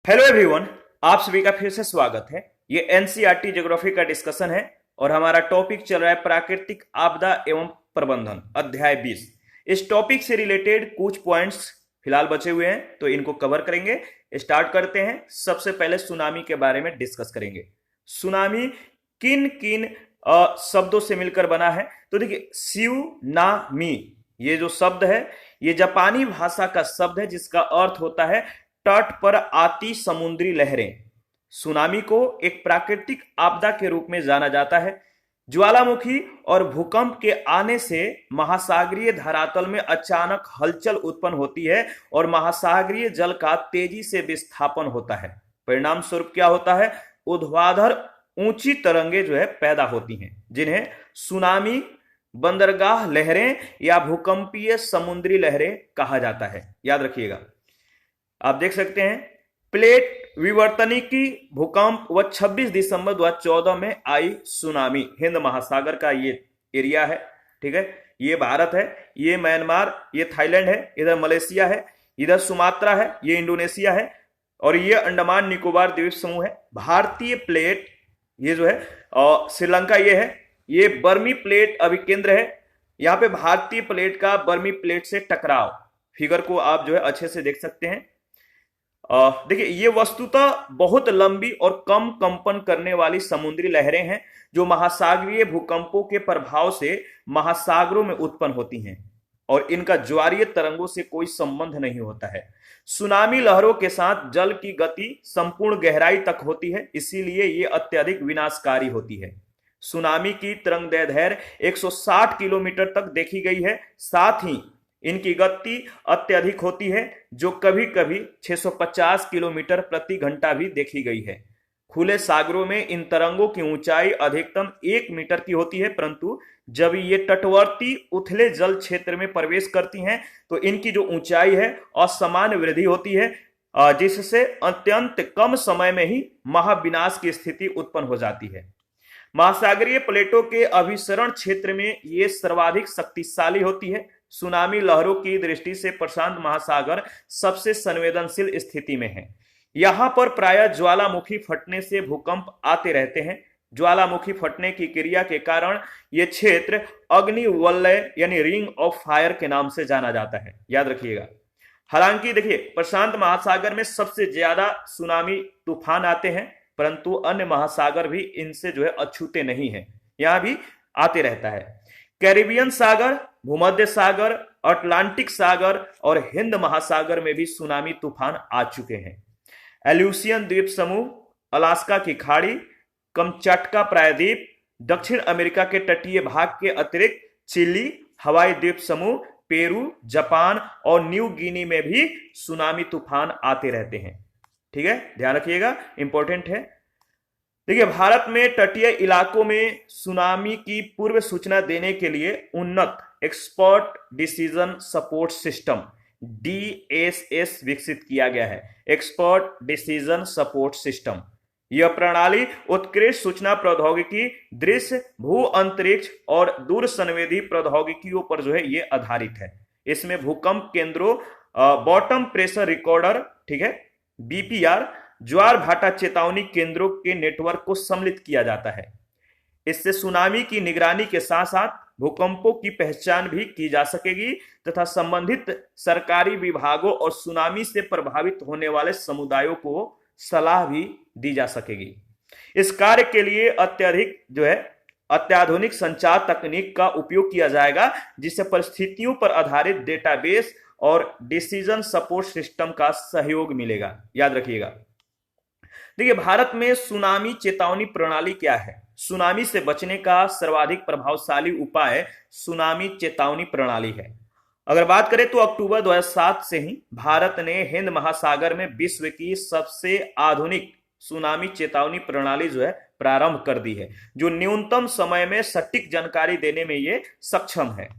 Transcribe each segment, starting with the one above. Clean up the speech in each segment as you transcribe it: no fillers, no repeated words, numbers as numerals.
Hello everyone, आप सभी का फिर से स्वागत है। ये एनसीईआरटी ज्योग्राफी का डिस्कशन है और हमारा टॉपिक चल रहा है प्राकृतिक आपदा एवं प्रबंधन अध्याय 20। इस टॉपिक से रिलेटेड कुछ पॉइंट्स फिलहाल बचे हुए हैं तो इनको कवर करेंगे। स्टार्ट करते हैं। सबसे पहले सुनामी के बारे में डिस्कस करेंगे। सुनामी किन किन शब्दों से मिलकर बना है? तो देखिए, स्यूनामी ये जो शब्द है ये जापानी भाषा का शब्द है जिसका अर्थ होता है तट पर आती समुद्री लहरें। सुनामी को एक प्राकृतिक आपदा के रूप में जाना जाता है। ज्वालामुखी और भूकंप के आने से महासागरीय धरातल में अचानक हलचल उत्पन्न होती है और महासागरीय जल का तेजी से विस्थापन होता है। परिणाम स्वरूप क्या होता है? ऊर्ध्वाधर ऊंची तरंगे जो है पैदा होती हैं, जिन्हें सुनामी, बंदरगाह लहरें या भूकंपीय समुद्री लहरें कहा जाता है। याद रखिएगा। आप देख सकते हैं प्लेट विवर्तनिकी भूकंप व 26 दिसंबर 2014 में आई सुनामी। हिंद महासागर का ये एरिया है, ठीक है। ये भारत है, ये म्यांमार, ये थाईलैंड है, इधर मलेशिया है, इधर सुमात्रा है, ये इंडोनेशिया है और ये अंडमान निकोबार द्वीप समूह है। भारतीय प्लेट ये जो है श्रीलंका ये है। ये बर्मी प्लेट अभिकेंद्र है। यहाँ पे भारतीय प्लेट का बर्मी प्लेट से टकराव, फिगर को आप जो है अच्छे से देख सकते हैं। देखिए, ये वस्तुतः बहुत लंबी और कम कंपन करने वाली समुद्री लहरें हैं जो महासागरीय भूकंपों के प्रभाव से महासागरों में उत्पन्न होती हैं और इनका ज्वारीय तरंगों से कोई संबंध नहीं होता है। सुनामी लहरों के साथ जल की गति संपूर्ण गहराई तक होती है, इसीलिए ये अत्यधिक विनाशकारी होती है। सुनामी की तरंग दैर्ध्य 160 किलोमीटर तक देखी गई है। साथ ही इनकी गति अत्यधिक होती है जो कभी कभी 650 किलोमीटर प्रति घंटा भी देखी गई है। खुले सागरों में इन तरंगों की ऊंचाई अधिकतम 1 मीटर की होती है, परंतु जब ये तटवर्ती उथले जल क्षेत्र में प्रवेश करती हैं तो इनकी जो ऊंचाई है असामान्य वृद्धि होती है, जिससे अत्यंत कम समय में ही महाविनाश की स्थिति उत्पन्न हो जाती है। महासागरीय प्लेटों के अभिसरण क्षेत्र में ये सर्वाधिक शक्तिशाली होती है। सुनामी लहरों की दृष्टि से प्रशांत महासागर सबसे संवेदनशील स्थिति में है। यहां पर प्रायः ज्वालामुखी फटने से भूकंप आते रहते हैं। ज्वालामुखी फटने की क्रिया के कारण यह क्षेत्र अग्निवलय यानी रिंग ऑफ फायर के नाम से जाना जाता है। याद रखिएगा। हालांकि देखिए, प्रशांत महासागर में सबसे ज्यादा सुनामी तूफान आते हैं, परंतु अन्य महासागर भी इनसे जो है अछूते नहीं है, यहां भी आते रहता है। कैरिबियन सागर, भूमध्य सागर, अटलांटिक सागर और हिंद महासागर में भी सुनामी तूफान आ चुके हैं। एल्यूसियन द्वीप समूह, अलास्का की खाड़ी, कमचाटका प्रायद्वीप, दक्षिण अमेरिका के तटीय भाग के अतिरिक्त चिली, हवाई द्वीप समूह, पेरू, जापान और न्यू गिनी में भी सुनामी तूफान आते रहते हैं। ठीक है, ध्यान रखिएगा, इंपॉर्टेंट है। देखिए, भारत में तटीय इलाकों में सुनामी की पूर्व सूचना देने के लिए उन्नत expert decision support system DSS विकसित किया गया है। एक्सपर्ट डिसीजन सपोर्ट सिस्टम, यह प्रणाली उत्कृष्ट सूचना प्रौद्योगिकी, दृश्य, भू अंतरिक्ष और दूर संवेदी प्रौद्योगिकियों पर जो है ये आधारित है। इसमें भूकंप केंद्रों, बॉटम प्रेशर रिकॉर्डर, ठीक है, BPR, ज्वार भाटा चेतावनी केंद्रों के नेटवर्क को सम्मिलित किया जाता है। इससे सुनामी की निगरानी के साथ साथ भूकंपों की पहचान भी की जा सकेगी तथा संबंधित सरकारी विभागों और सुनामी से प्रभावित होने वाले समुदायों को सलाह भी दी जा सकेगी। इस कार्य के लिए अत्याधुनिक संचार तकनीक का उपयोग किया जाएगा, जिससे परिस्थितियों पर आधारित डेटाबेस और डिसीजन सपोर्ट सिस्टम का सहयोग मिलेगा। याद रखिएगा। देखिए, भारत में सुनामी चेतावनी प्रणाली क्या है? सुनामी से बचने का सर्वाधिक प्रभावशाली उपाय सुनामी चेतावनी प्रणाली है। अगर बात करें तो अक्टूबर 2007 से ही भारत ने हिंद महासागर में विश्व की सबसे आधुनिक सुनामी चेतावनी प्रणाली जो है प्रारंभ कर दी है, जो न्यूनतम समय में सटीक जानकारी देने में ये सक्षम है।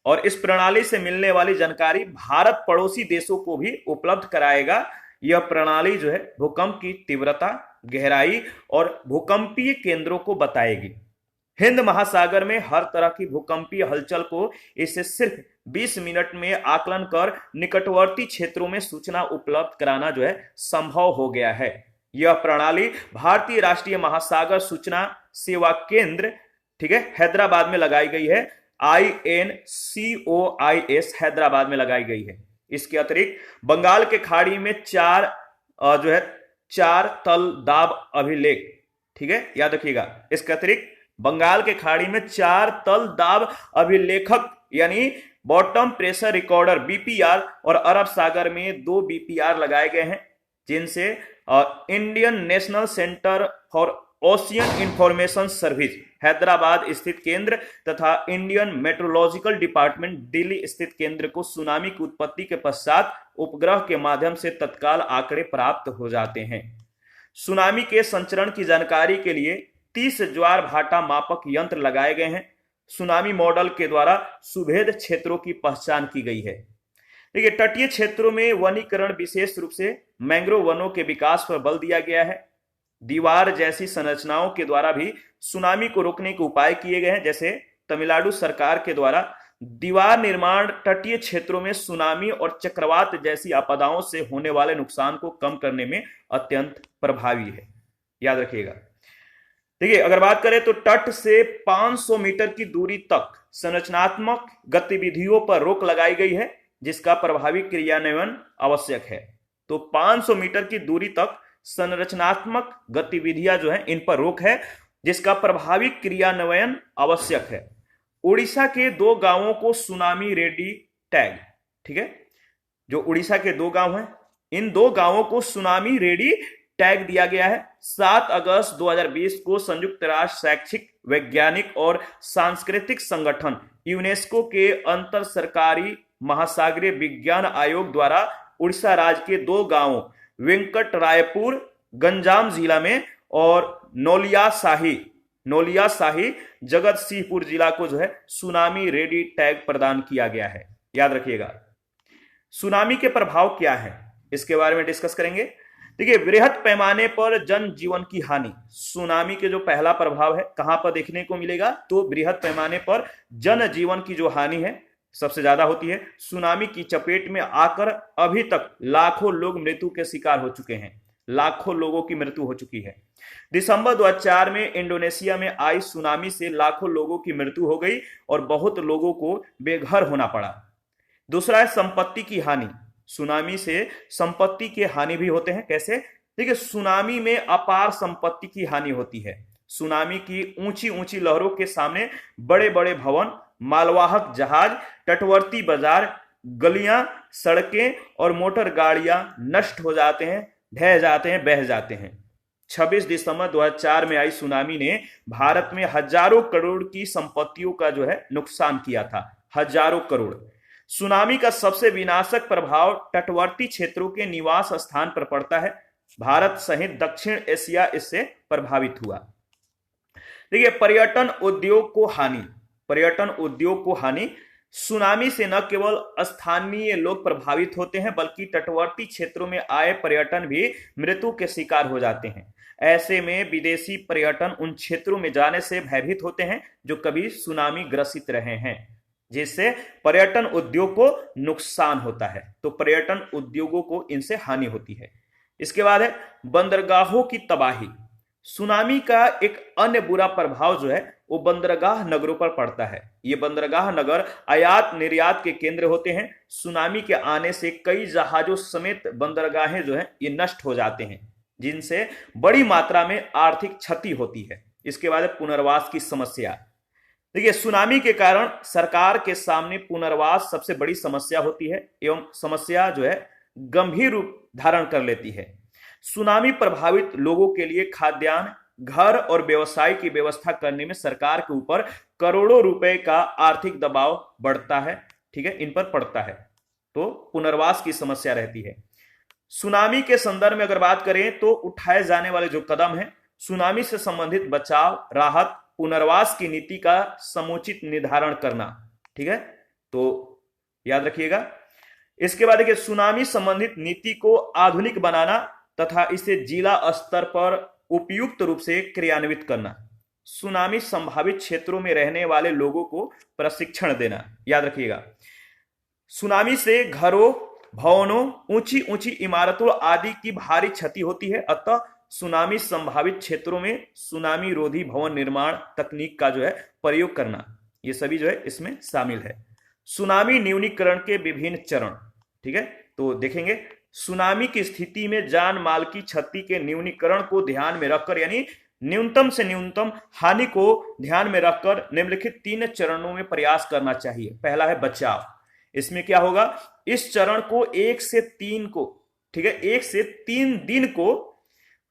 और इस प्रणाली से मिलने वाली जानकारी भारत पड़ोसी देशों को भी उपलब्ध कराएगा। यह प्रणाली जो है भूकंप की तीव्रता, गहराई और भूकंपीय केंद्रों को बताएगी। हिंद महासागर में हर तरह की भूकंपीय हलचल को इससे सिर्फ 20 मिनट में आकलन कर निकटवर्ती क्षेत्रों में सूचना उपलब्ध कराना जो है संभव हो गया है। यह प्रणाली भारतीय राष्ट्रीय महासागर सूचना सेवा केंद्र, ठीक है, हैदराबाद में लगाई गई है। INCOIS हैदराबाद में लगाई गई है। इसके अतिरिक्त बंगाल के खाड़ी में चार तल दाब अभिलेख, ठीक है, याद रखिएगा। इसके अतिरिक्त बंगाल के खाड़ी में 4 तल दाब अभिलेखक यानी बॉटम प्रेशर रिकॉर्डर BPR और अरब सागर में 2 BPR लगाए गए हैं, जिनसे Indian national centre for ocean information service Hyderabad स्थित केंद्र तथा इंडियन मेट्रोलॉजिकल डिपार्टमेंट दिल्ली स्थित केंद्र को सुनामी की उत्पत्ति के पश्चात उपग्रह के माध्यम से तत्काल आंकड़े प्राप्त हो जाते हैं। सुनामी के संचरण की जानकारी के लिए 30 ज्वार भाटा मापक यंत्र लगाए गए हैं। सुनामी मॉडल के द्वारा सुभेद क्षेत्रों की पहचान की गई है। देखिए, तटीय क्षेत्रों में वनीकरण, विशेष रूप से मैंग्रोव वनों के विकास पर बल दिया गया है। दीवार जैसी संरचनाओं के द्वारा भी सुनामी को रोकने के उपाय किए गए हैं। जैसे तमिलनाडु सरकार के द्वारा दीवार निर्माण तटीय क्षेत्रों में सुनामी और चक्रवात जैसी आपदाओं से होने वाले नुकसान को कम करने में अत्यंत प्रभावी है, याद रखिएगा। देखिए, अगर बात करें तो तट से 500 मीटर की दूरी तक संरचनात्मक गतिविधियों पर रोक लगाई गई है, जिसका प्रभावी क्रियान्वयन आवश्यक है। तो 500 मीटर की दूरी तक संरचनात्मक गतिविधियां जो है इन पर रोक है, जिसका प्रभावी क्रियान्वयन आवश्यक है। उड़ीसा के 2 गांवों को सुनामी रेडी टैग, ठीक है, जो उड़ीसा के 2 गांव हैं, इन 2 गांवों को सुनामी रेडी टैग दिया गया है। 7 अगस्त 2020 को संयुक्त राष्ट्र शैक्षिक, वैज्ञानिक और सांस्कृतिक संगठन यूनेस्को के अंतर सरकारी महासागरीय विज्ञान आयोग द्वारा उड़ीसा राज्य के 2 गांवों वेंकट रायपुर गंजाम जिला में और नौलिया शाही जगत सिंहपुर जिला को जो है सुनामी रेडी टैग प्रदान किया गया है, याद रखिएगा। सुनामी के प्रभाव क्या है, इसके बारे में डिस्कस करेंगे। देखिए, वृहद पैमाने पर जनजीवन की हानि। सुनामी के जो पहला प्रभाव है कहां पर देखने को मिलेगा, तो वृहद पैमाने पर जनजीवन की जो हानि है सबसे ज्यादा होती है। सुनामी की चपेट में आकर अभी तक लाखों लोग मृत्यु के शिकार हो चुके हैं, लाखों लोगों की मृत्यु हो चुकी है। दिसंबर 2004 में इंडोनेशिया में आई सुनामी से लाखों लोगों की मृत्यु हो गई और बहुत लोगों को बेघर होना पड़ा। दूसरा है संपत्ति की हानि। सुनामी से संपत्ति की हानि भी होते हैं। कैसे? देखिए, सुनामी में अपार संपत्ति की हानि होती है। सुनामी की ऊंची ऊंची लहरों के सामने बड़े बड़े भवन, मालवाहक जहाज, तटवर्ती बाजार, गलियां, सड़कें और मोटर गाड़ियां नष्ट हो जाते हैं, ढह जाते हैं, बह जाते हैं। 26 दिसंबर 2004 में आई सुनामी ने भारत में हजारों करोड़ की संपत्तियों का जो है नुकसान किया था, हजारों करोड़। सुनामी का सबसे विनाशक प्रभाव तटवर्ती क्षेत्रों के निवास स्थान पर पड़ता है। भारत सहित दक्षिण एशिया इससे प्रभावित हुआ। देखिए, पर्यटन उद्योग को हानि। पर्यटन उद्योग को हानि। सुनामी से न केवल स्थानीय लोग प्रभावित होते हैं, बल्कि तटवर्ती क्षेत्रों में आए पर्यटन भी मृत्यु के शिकार हो जाते हैं। ऐसे में विदेशी पर्यटन उन क्षेत्रों में जाने से भयभीत होते हैं जो कभी सुनामी ग्रसित रहे हैं, जिससे पर्यटन उद्योग को नुकसान होता है। तो पर्यटन उद्योगों को इनसे हानि होती है। इसके बाद है बंदरगाहों की तबाही। सुनामी का एक अन्य बुरा प्रभाव जो है वो बंदरगाह नगरों पर पड़ता है। ये बंदरगाह नगर आयात निर्यात के केंद्र होते हैं। सुनामी के आने से कई जहाजों समेत बंदरगाहें जो है ये नष्ट हो जाते हैं, जिनसे बड़ी मात्रा में आर्थिक क्षति होती है। इसके बाद पुनर्वास की समस्या। देखिए, सुनामी के कारण सरकार के सामने पुनर्वास सबसे बड़ी समस्या होती है एवं समस्या जो है गंभीर रूप धारण कर लेती है। सुनामी प्रभावित लोगों के लिए खाद्यान्न, घर और व्यवसाय की व्यवस्था करने में सरकार के ऊपर करोड़ों रुपए का आर्थिक दबाव बढ़ता है, ठीक है, इन पर पड़ता है। तो पुनर्वास की समस्या रहती है। सुनामी के संदर्भ में अगर बात करें तो उठाए जाने वाले जो कदम है, सुनामी से संबंधित बचाव, राहत, पुनर्वास की नीति का समुचित निर्धारण करना, ठीक है, तो याद रखिएगा। इसके बाद देखिए, सुनामी संबंधित नीति को आधुनिक बनाना तथा इसे जिला स्तर पर उपयुक्त रूप से क्रियान्वित करना। सुनामी संभावित क्षेत्रों में रहने वाले लोगों को प्रशिक्षण देना, याद रखिएगा। सुनामी से घरों, भवनों, ऊंची ऊंची इमारतों आदि की भारी क्षति होती है, अतः सुनामी संभावित क्षेत्रों में सुनामी रोधी भवन निर्माण तकनीक का जो है प्रयोग करना, ये सभी जो है इसमें शामिल है। सुनामी न्यूनीकरण के विभिन्न चरण, ठीक है, तो देखेंगे सुनामी की स्थिति में जान माल की क्षति के न्यूनीकरण को ध्यान में रखकर, यानी न्यूनतम से न्यूनतम हानि को ध्यान में रखकर निम्नलिखित 3 चरणों में प्रयास करना चाहिए। पहला है बचाव। इसमें क्या होगा, इस चरण को 1 से 3 को, ठीक है, 1 से 3 दिन को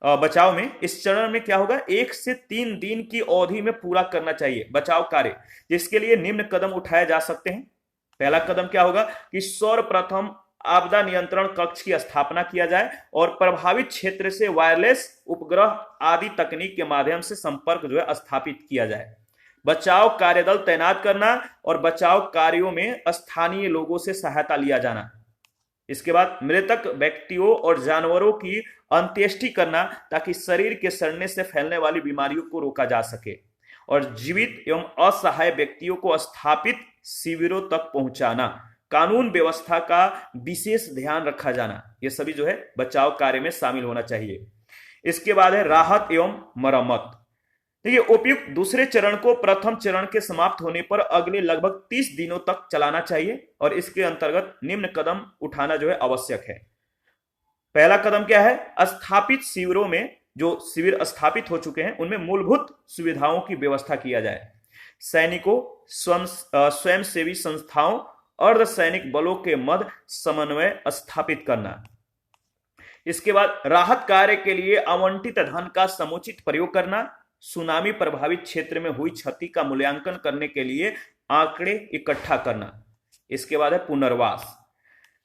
बचाव में, इस चरण में क्या होगा, 1 से 3 दिन की अवधि में पूरा करना चाहिए बचाव कार्य, जिसके लिए निम्न कदम उठाए जा सकते हैं। पहला कदम क्या होगा कि सर्वप्रथम आपदा नियंत्रण कक्ष की स्थापना किया जाए और प्रभावित क्षेत्र से वायरलेस उपग्रह आदि तकनीक के माध्यम से संपर्क जो है स्थापित किया जाए। बचाव कार्यदल तैनात करना और बचाव कार्यों में स्थानीय लोगों से सहायता लिया जाना। इसके बाद मृतक व्यक्तियों और जानवरों की अंत्येष्टि करना ताकि शरीर के सड़ने से फैलने वाली बीमारियों को रोका जा सके, और जीवित एवं असहाय व्यक्तियों को स्थापित शिविरों तक पहुंचाना। कानून व्यवस्था का विशेष ध्यान रखा जाना, ये सभी जो है बचाव कार्य में शामिल होना चाहिए। इसके बाद है राहत एवं मरम्मत। देखिए, उपयुक्त दूसरे चरण को प्रथम चरण के समाप्त होने पर अगले लगभग 30 दिनों तक चलाना चाहिए और इसके अंतर्गत निम्न कदम उठाना जो है आवश्यक है। पहला कदम क्या है, स्थापित शिविरों में, जो शिविर स्थापित हो चुके हैं उनमें मूलभूत सुविधाओं की व्यवस्था किया जाए। सैनिकों, स्वयंसेवी संस्थाओं, अर्धसैनिक बलों के मध्य समन्वय स्थापित करना। इसके बाद राहत कार्य के लिए आवंटित धन का समुचित प्रयोग करना। सुनामी प्रभावित क्षेत्र में हुई क्षति का मूल्यांकन करने के लिए आंकड़े इकट्ठा करना। इसके बाद है पुनर्वास।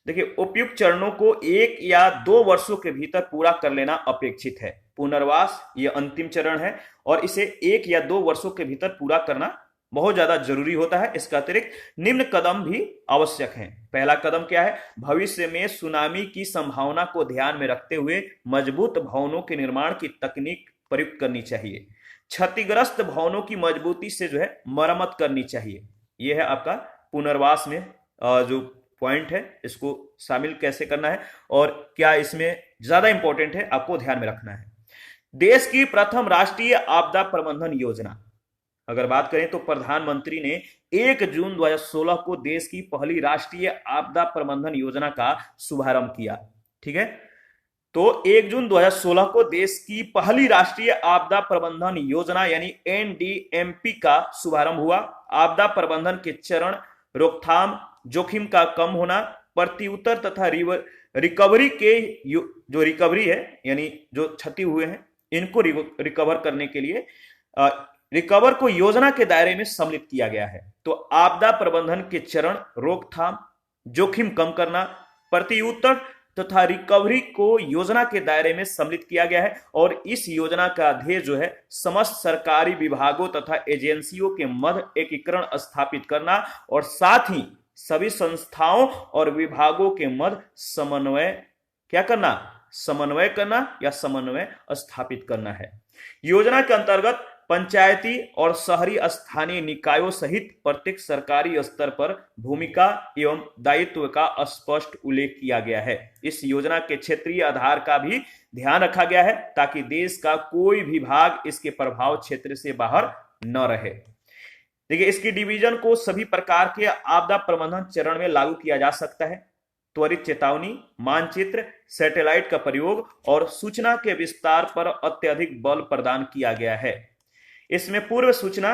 देखिए, उपयुक्त चरणों को 1 या 2 वर्षों के भीतर पूरा कर लेना अपेक्षित है। पुनर्वास ये अंतिम चरण है और इसे 1 या 2 वर्षों के भीतर पूरा करना बहुत ज्यादा जरूरी होता है। इसका अतिरिक्त निम्न कदम भी आवश्यक हैं। पहला कदम क्या है, भविष्य में सुनामी की संभावना को ध्यान में रखते हुए मजबूत भवनों के निर्माण की तकनीक प्रयुक्त करनी चाहिए। क्षतिग्रस्त भवनों की मजबूती से जो है मरम्मत करनी चाहिए। यह है आपका पुनर्वास में जो पॉइंट है, इसको शामिल कैसे करना है और क्या इसमें ज्यादा इंपॉर्टेंट है, आपको ध्यान में रखना है। देश की प्रथम राष्ट्रीय आपदा प्रबंधन योजना, अगर बात करें तो प्रधानमंत्री ने 1 जून 2016 को देश की पहली राष्ट्रीय आपदा प्रबंधन योजना का शुभारंभ किया। ठीक है, तो 1 जून 2016 को देश की पहली राष्ट्रीय आपदा प्रबंधन योजना यानी एनडीएमपी का शुभारंभ हुआ। आपदा प्रबंधन के चरण रोकथाम, जोखिम का कम होना, प्रत्युत्तर तथा रिकवरी के जो रिकवरी है यानी जो क्षति हुए हैं इनको रिकवर करने के लिए रिकवर को योजना के दायरे में सम्मिलित किया गया है। तो आपदा प्रबंधन के चरण रोकथाम, जोखिम कम करना, प्रत्युत्तर तथा रिकवरी को योजना के दायरे में सम्मिलित किया गया है और इस योजना का ध्येय जो है समस्त सरकारी विभागों तथा एजेंसियों के मध्य एकीकरण स्थापित करना और साथ ही सभी संस्थाओं और विभागों के मध्य समन्वय क्या करना, समन्वय करना या समन्वय स्थापित करना है। योजना के अंतर्गत पंचायती और शहरी स्थानीय निकायों सहित प्रत्येक सरकारी स्तर पर भूमिका एवं दायित्व का स्पष्ट उल्लेख किया गया है। इस योजना के क्षेत्रीय आधार का भी ध्यान रखा गया है ताकि देश का कोई भी भाग इसके प्रभाव क्षेत्र से बाहर न रहे। देखिए, इसकी डिवीजन को सभी प्रकार के आपदा प्रबंधन चरण में लागू किया जा सकता है। त्वरित चेतावनी, मानचित्र, सैटेलाइट का प्रयोग और सूचना के विस्तार पर अत्यधिक बल प्रदान किया गया है। इसमें पूर्व सूचना,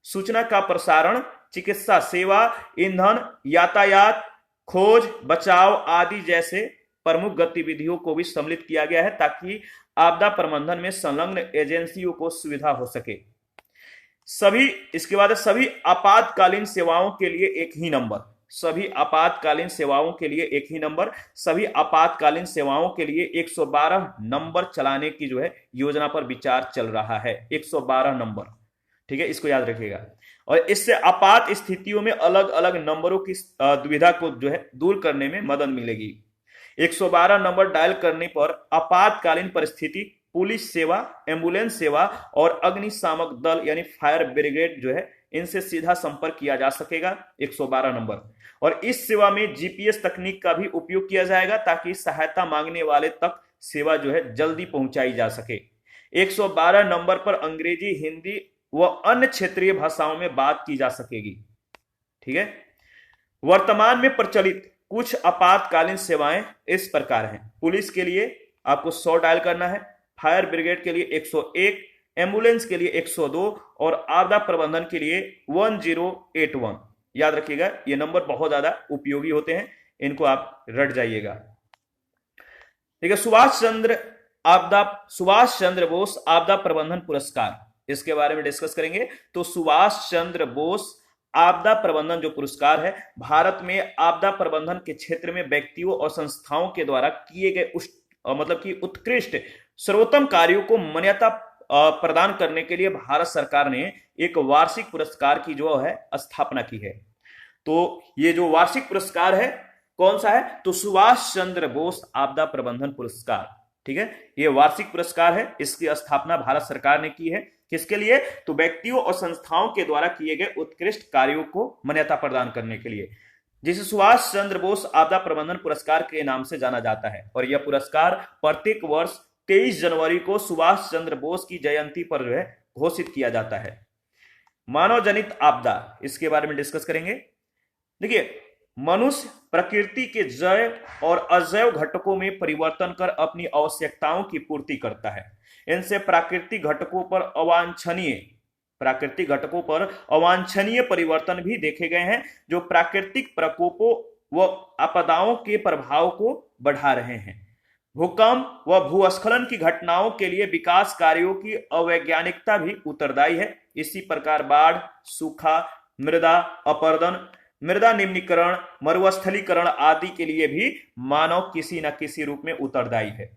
सूचना का प्रसारण, चिकित्सा सेवा, ईंधन, यातायात, खोज, बचाव आदि जैसे प्रमुख गतिविधियों को भी सम्मिलित किया गया है ताकि आपदा प्रबंधन में संलग्न एजेंसियों को सुविधा हो सके। इसके बाद सभी आपातकालीन सेवाओं के लिए एक ही नंबर, सभी आपातकालीन सेवाओं के लिए एक ही नंबर, सभी आपातकालीन सेवाओं के लिए 112 नंबर चलाने की जो है योजना पर विचार चल रहा है। 112 नंबर, ठीक है, इसको याद रखिएगा। और इससे आपात स्थितियों में अलग अलग नंबरों की दुविधा को जो है दूर करने में मदद मिलेगी। 112 नंबर डायल करने पर आपातकालीन परिस्थिति, पुलिस सेवा, एम्बुलेंस सेवा और अग्निशामक दल यानी फायर ब्रिगेड जो है इनसे सीधा संपर्क किया जा सकेगा 112 नंबर। और इस सेवा में जीपीएस तकनीक का भी उपयोग किया जाएगा ताकि सहायता मांगने वाले तक सेवा जो है जल्दी पहुंचाई जा सके। 112 नंबर पर अंग्रेजी, हिंदी व अन्य क्षेत्रीय भाषाओं में बात की जा सकेगी। ठीक है। वर्तमान में प्रचलित कुछ आपातकालीन सेवाएं इस प्रकार हैं। पुलिस के लिए आपको 100 डायल करना है, फायर ब्रिगेड के लिए 101, एम्बुलेंस के लिए 102 और आपदा प्रबंधन के लिए 1081। याद रखिएगा, ये नंबर बहुत ज्यादा उपयोगी होते हैं, इनको आप रट जाइएगा। ठीक है। सुभाष चंद्र बोस आपदा प्रबंधन पुरस्कार, इसके बारे में डिस्कस करेंगे। तो सुभाष चंद्र बोस आपदा प्रबंधन जो पुरस्कार है, भारत में आपदा प्रबंधन के क्षेत्र में व्यक्तियों और संस्थाओं के द्वारा किए गए मतलब कि उत्कृष्ट सर्वोत्तम कार्यों को मान्यता प्रदान करने के लिए भारत सरकार ने एक वार्षिक पुरस्कार की जो है स्थापना की है। तो ये जो वार्षिक पुरस्कार है कौन सा है? तो सुभाष चंद्र बोस आपदा प्रबंधन पुरस्कार। ठीक है, ये वार्षिक पुरस्कार है, इसकी स्थापना भारत सरकार ने की है। किसके लिए? तो व्यक्तियों और संस्थाओं के द्वारा किए गए उत्कृष्ट कार्यों को मान्यता प्रदान करने के लिए, जिसे सुभाष चंद्र बोस आपदा प्रबंधन पुरस्कार के नाम से जाना जाता है। और यह पुरस्कार प्रत्येक वर्ष 23 जनवरी को सुभाष चंद्र बोस की जयंती पर जो है घोषित किया जाता है। मानव जनित आपदा, इसके बारे में डिस्कस करेंगे। देखिए, मनुष्य प्रकृति के जैव और अजैव घटकों में परिवर्तन कर अपनी आवश्यकताओं की पूर्ति करता है। इनसे प्राकृतिक घटकों पर अवांछनीय परिवर्तन भी देखे गए हैं, जो प्राकृतिक प्रकोपों व आपदाओं के प्रभाव को बढ़ा रहे हैं। भूकंप व भूस्खलन की घटनाओं के लिए विकास कार्यों की अवैज्ञानिकता भी उत्तरदायी है। इसी प्रकार बाढ़, सूखा, मृदा अपरदन, मृदा निम्नीकरण, मरुस्थलीकरण आदि के लिए भी मानव किसी न किसी रूप में उत्तरदायी है।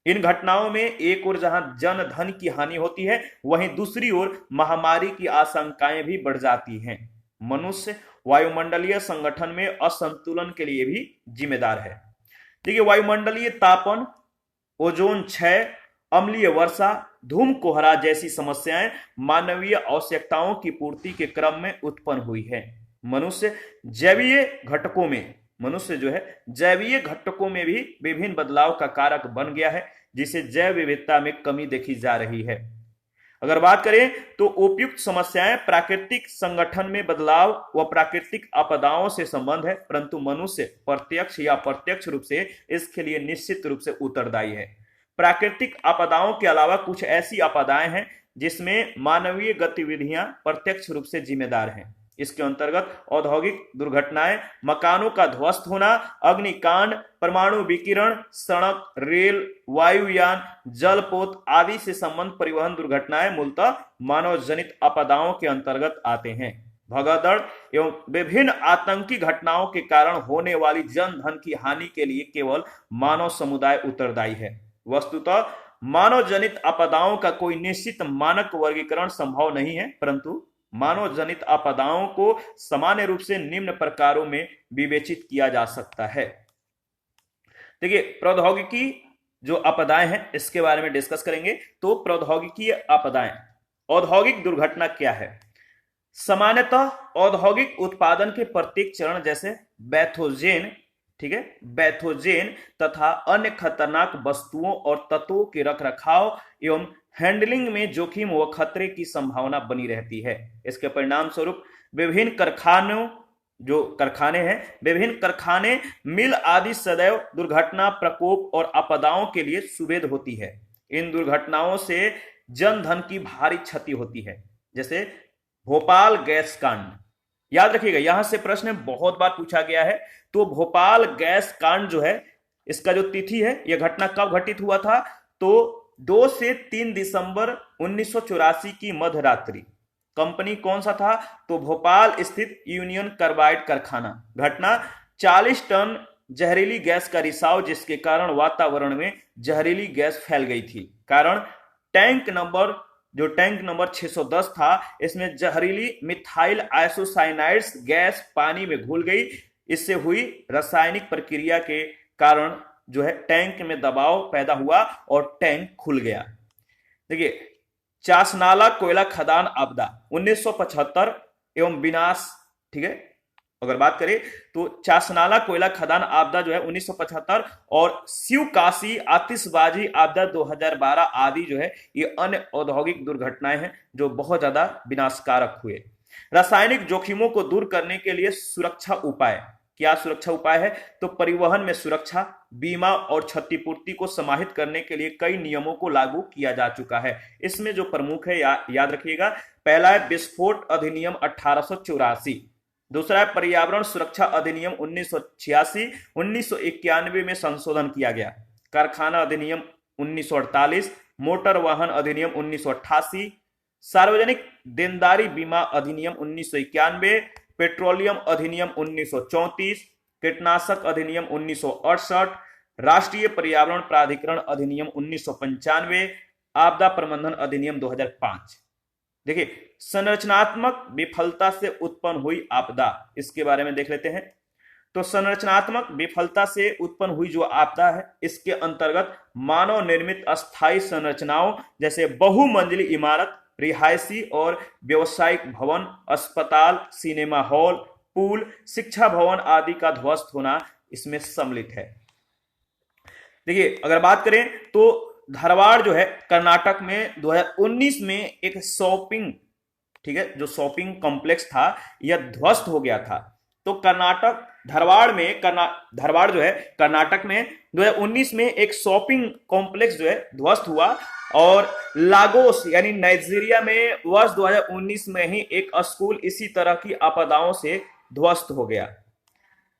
इन घटनाओं में एक ओर जहां जन धन की हानि होती है, वहीं दूसरी ओर महामारी की आशंकाएं भी बढ़ जाती हैं। मनुष्य वायुमंडलीय संगठन में असंतुलन के लिए भी जिम्मेदार है। देखिए, वायुमंडलीय तापन, ओजोन क्षय, अम्लीय वर्षा, धूम कोहरा जैसी समस्याएं मानवीय आवश्यकताओं की पूर्ति के क्रम में उत्पन्न हुई है। मनुष्य जो है जैवीय घटकों में भी विभिन्न बदलाव का कारक बन गया है, जिसे जैव विविधता में कमी देखी जा रही है। अगर बात करें तो उपयुक्त समस्याएं प्राकृतिक संगठन में बदलाव व प्राकृतिक आपदाओं से संबंध है, परंतु मनुष्य प्रत्यक्ष या अप्रत्यक्ष रूप से इसके लिए निश्चित रूप से उत्तरदायी है। प्राकृतिक आपदाओं के अलावा कुछ ऐसी आपदाएं हैं जिसमें मानवीय गतिविधियां प्रत्यक्ष रूप से जिम्मेदार हैं। इसके अंतर्गत औद्योगिक दुर्घटनाएं, मकानों का ध्वस्त होना, अग्निकांड, परमाणु विकिरण, सड़क, रेल, वायुयान, जलपोत आदि से संबंध परिवहन दुर्घटनाएं मूलतः मानव जनित आपदाओं के अंतर्गत आते हैं। भगदड़ एवं विभिन्न आतंकी घटनाओं के कारण होने वाली जन धन की हानि के लिए केवल मानव समुदाय उत्तरदायी है। वस्तुतः मानव जनित आपदाओं का कोई निश्चित मानक वर्गीकरण संभव नहीं है, परंतु मानव जनित आपदाओं को सामान्य रूप से निम्न प्रकारों में विवेचित किया जा सकता है। देखिए, प्रौद्योगिकी जो आपदाएं हैं इसके बारे में डिस्कस करेंगे। तो प्रौद्योगिकी आपदाएं, औद्योगिक दुर्घटना क्या है? सामान्यतः औद्योगिक उत्पादन के प्रत्येक चरण जैसे पैथोजेन, ठीक है, पैथोजेन तथा अन्य खतरनाक वस्तुओं और तत्वों के रखरखाव एवं हैंडलिंग में जोखिम व खतरे की संभावना बनी रहती है। इसके परिणाम स्वरूप विभिन्न कारखाने, मिल आदि सदैव दुर्घटना, प्रकोप और आपदाओं के लिए सुवेद होती है। इन दुर्घटनाओं से जन धन की भारी क्षति होती है, जैसे भोपाल गैस कांड। याद रखिएगा, यहां से प्रश्न बहुत बार पूछा गया है। तो भोपाल गैस कांड जो है, इसका जो तिथि है, यह घटना कब घटित हुआ था? तो 2 से 3 दिसंबर 1984 की मध्य रात्रि। कंपनी कौन सा था? तो भोपाल स्थित यूनियन कार्बाइड कारखाना। घटना 40 टन जहरीली गैस का रिसाव, जिसके कारण वातावरण में जहरीली गैस फैल गई थी। कारण टैंक नंबर 610 था, इसमें जहरीली मिथाइल आइसोसाइनाइड्स गैस पानी में घुल गई। इससे हुई रासायनिक प्रक्रिया के कारण जो है टैंक में दबाव पैदा हुआ और टैंक खुल गया। देखिए, चासनाला कोयला खदान आपदा 1975 एवं विनाश, ठीक है, अगर बात करें तो चासनाला कोयला खदान आपदा जो है 1975 और शिवकाशी आतिशबाजी आपदा 2012 आदि जो है ये अन्य औद्योगिक दुर्घटनाएं हैं जो बहुत ज्यादा विनाशकारक हुए। रासायनिक जोखिमों को दूर करने के लिए सुरक्षा उपाय, क्या सुरक्षा उपाय है? तो परिवहन में सुरक्षा, बीमा और क्षतिपूर्ति को समाहित करने के लिए कई नियमों को लागू किया जा चुका है। इसमें जो प्रमुख है याद रखिएगा, पहला है विस्फोट अधिनियम 1884, दूसरा है पर्यावरण सुरक्षा अधिनियम 1986, 1991 में संशोधन किया गया, कारखाना अधिनियम 1948, मोटर वाहन अधिनियम 1988, सार्वजनिक देनदारी बीमा अधिनियम 1991, पेट्रोलियम अधिनियम 1934, कीटनाशक अधिनियम 1968, राष्ट्रीय पर्यावरण प्राधिकरण अधिनियम 1995, आपदा प्रबंधन अधिनियम 2005। देखिए, संरचनात्मक विफलता से उत्पन्न हुई आपदा, इसके बारे में देख लेते हैं। तो संरचनात्मक विफलता से उत्पन्न हुई जो आपदा है, इसके अंतर्गत मानव निर्मित अस्थायी संरचनाओं जैसे बहुमंजिली इमारत, रिहायशी और व्यवसायिक भवन, अस्पताल, सिनेमा हॉल, पुल, शिक्षा भवन आदि का ध्वस्त होना इसमें सम्मिलित है। देखिए, अगर बात करें तो धारवाड़ जो है कर्नाटक में 2019 में एक शॉपिंग, ठीक है, जो शॉपिंग कॉम्प्लेक्स था यह ध्वस्त हो गया था। तो धारवाड़ जो है कर्नाटक में 2019 में एक शॉपिंग कॉम्प्लेक्स जो है ध्वस्त हुआ और लागोस यानी नाइजीरिया में वर्ष 2019 में ही एक स्कूल इसी तरह की आपदाओं से ध्वस्त हो गया।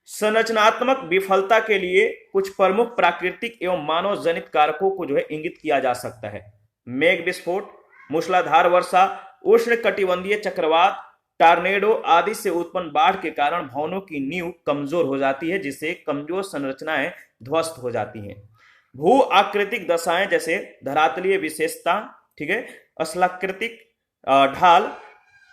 संरचनात्मक विफलता के लिए कुछ प्रमुख प्राकृतिक एवं मानव जनित कारकों को जो है इंगित किया जा सकता है। मेघ विस्फोट, मूसलाधार वर्षा, उष्णकटिबंधीय चक्रवात, टॉर्नेडो आदि से उत्पन्न बाढ़ के कारण भवनों की नींव कमजोर हो जाती है, जिससे कमजोर संरचनाएं ध्वस्त हो जाती हैं। भू आकृतिक दशाएं जैसे धरातलीय विशेषता, ठीक है, स्थलाकृतिक ढाल,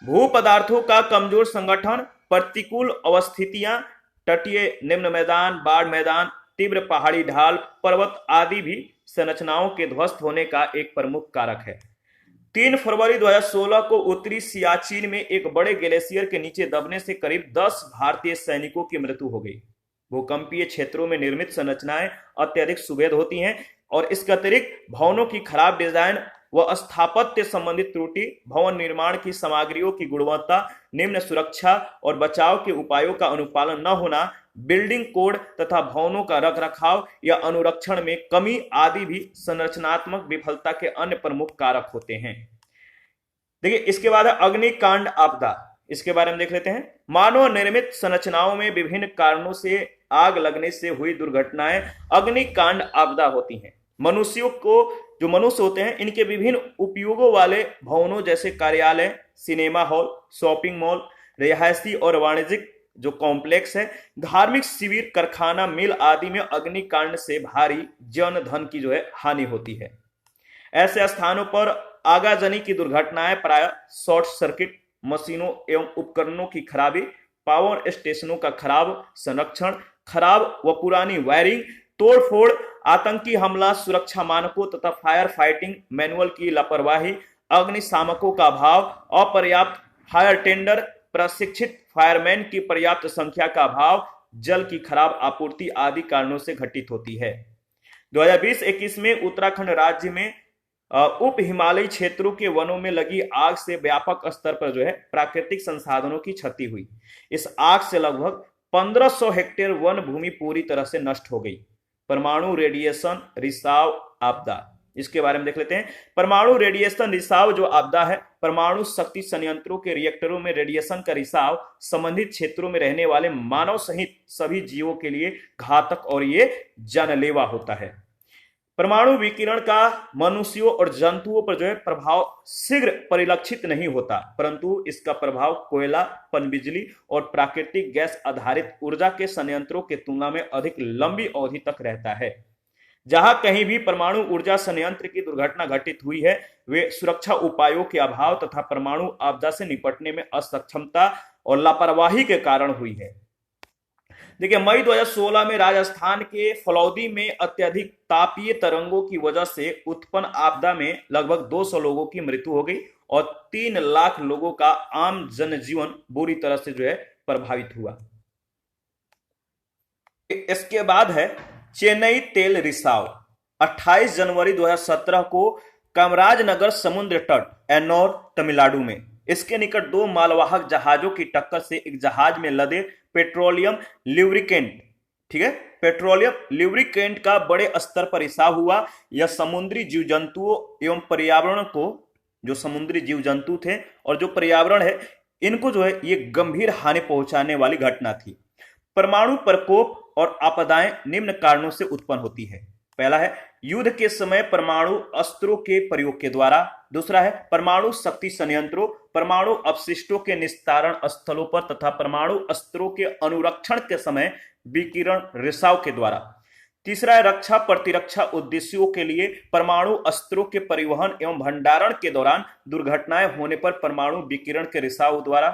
भू पदार्थों का कमजोर संगठन, प्रतिकूल अवस्थितियां, तटीय निम्न मैदान, बाढ़ मैदान, तीव्र पहाड़ी ढाल, पर्वत आदि भी संरचनाओं के ध्वस्त होने का एक प्रमुख कारक है। 3 फरवरी 2016 को उत्तरी सियाचिन में एक बड़े ग्लेशियर के नीचे दबने से करीब 10 भारतीय सैनिकों की मृत्यु हो गई। भूकंपीय क्षेत्रों में निर्मित संरचनाएं अत्यधिक सुभेद होती हैं और इसके अतिरिक्त भवनों की खराब डिजाइन व स्थापत्य संबंधित त्रुटि, भवन निर्माण की सामग्रियों की गुणवत्ता, निम्न सुरक्षा और बचाव के उपायों का अनुपालन न होना, बिल्डिंग कोड तथा भवनों का रखरखाव या अनुरक्षण में कमी आदि भी संरचनात्मक विफलता के अन्य प्रमुख कारक होते हैं। देखिए, इसके बाद है अग्निकांड आपदा, इसके बारे में देख लेते हैं। मानव निर्मित संरचनाओं में विभिन्न कारणों से आग लगने से हुई दुर्घटनाएं अग्निकांड आपदा होती हैं। जो मनुष्य होते हैं, इनके विभिन्न उपयोगों वाले भवनों जैसे कार्यालय, सिनेमा हॉल, शॉपिंग मॉल, रिहायशी और वाणिज्यिक जो कॉम्प्लेक्स है, धार्मिक शिविर, कारखाना, मिल आदि में अग्निकांड से भारी जन धन की जो है हानि होती है। ऐसे स्थानों पर आगाजनी की दुर्घटनाएं प्राय शॉर्ट सर्किट, मशीनों एवं उपकरणों की खराबी, पावर स्टेशनों का खराब संरक्षण, खराब व पुरानी वायरिंग, तोड़फोड़, आतंकी हमला, सुरक्षा मानकों तथा फायर फाइटिंग मैनुअल की लापरवाही, अग्निशामकों का अभाव, अपर्याप्त फायर टेंडर, प्रशिक्षित फायरमैन की पर्याप्त संख्या का अभाव, जल की खराब आपूर्ति आदि कारणों से घटित होती है। 2020-21 में उत्तराखंड राज्य में उप हिमालयी क्षेत्रों के वनों में लगी आग से व्यापक स्तर पर जो है प्राकृतिक संसाधनों की क्षति हुई। इस आग से लगभग 1500 हेक्टेयर वन भूमि पूरी तरह से नष्ट हो गई। परमाणु रेडिएशन रिसाव आपदा, इसके बारे में देख लेते हैं। परमाणु रेडिएशन रिसाव जो आपदा है, परमाणु शक्ति संयंत्रों के रिएक्टरों में रेडिएशन का रिसाव संबंधित क्षेत्रों में रहने वाले मानव सहित सभी जीवों के लिए घातक और ये जानलेवा होता है। परमाणु विकिरण का मनुष्यों और जंतुओं पर जो है प्रभाव शीघ्र परिलक्षित नहीं होता, परंतु इसका प्रभाव कोयला, पनबिजली और प्राकृतिक गैस आधारित ऊर्जा के संयंत्रों के तुलना में अधिक लंबी अवधि तक रहता है। जहां कहीं भी परमाणु ऊर्जा संयंत्र की दुर्घटना घटित हुई है, वे सुरक्षा उपायों के अभाव तथा परमाणु आपदा से निपटने में असक्षमता और लापरवाही के कारण हुई है। देखिए, मई 2016 में राजस्थान के फलौदी में अत्यधिक तापीय तरंगों की वजह से उत्पन्न आपदा में लगभग 200 लोगों की मृत्यु हो गई और 3 लाख लोगों का आम जनजीवन बुरी तरह से जो है प्रभावित हुआ। इसके बाद है चेन्नई तेल रिसाव। 28 जनवरी 2017 को कामराज नगर समुद्र तट एन्नौर तमिलनाडु में इसके निकट दो मालवाहक जहाजों की टक्कर से एक जहाज में लदे पेट्रोलियम ल्यूब्रिकेंट, ठीक है, पेट्रोलियम ल्यूब्रिकेंट का बड़े स्तर पर रिसाव हुआ। यह समुद्री जीव जंतुओं एवं पर्यावरण को, जो समुद्री जीव जंतु थे और जो पर्यावरण है, इनको जो है ये गंभीर हानि पहुंचाने वाली घटना थी। परमाणु प्रकोप और आपदाएं निम्न कारणों से उत्पन्न होती है। पहला है युद्ध के समय परमाणु अस्त्रों के प्रयोग के द्वारा। दूसरा है परमाणु शक्ति संयंत्रों, परमाणु अपशिष्टों के निस्तारण स्थलों पर तथा परमाणु अस्त्रों के अनुरक्षण के समय विकिरण रिसाव के द्वारा। तीसरा है रक्षा प्रतिरक्षा उद्देश्यों के लिए परमाणु अस्त्रों के परिवहन एवं भंडारण के दौरान दुर्घटनाएं होने पर परमाणु विकिरण के रिसाव द्वारा।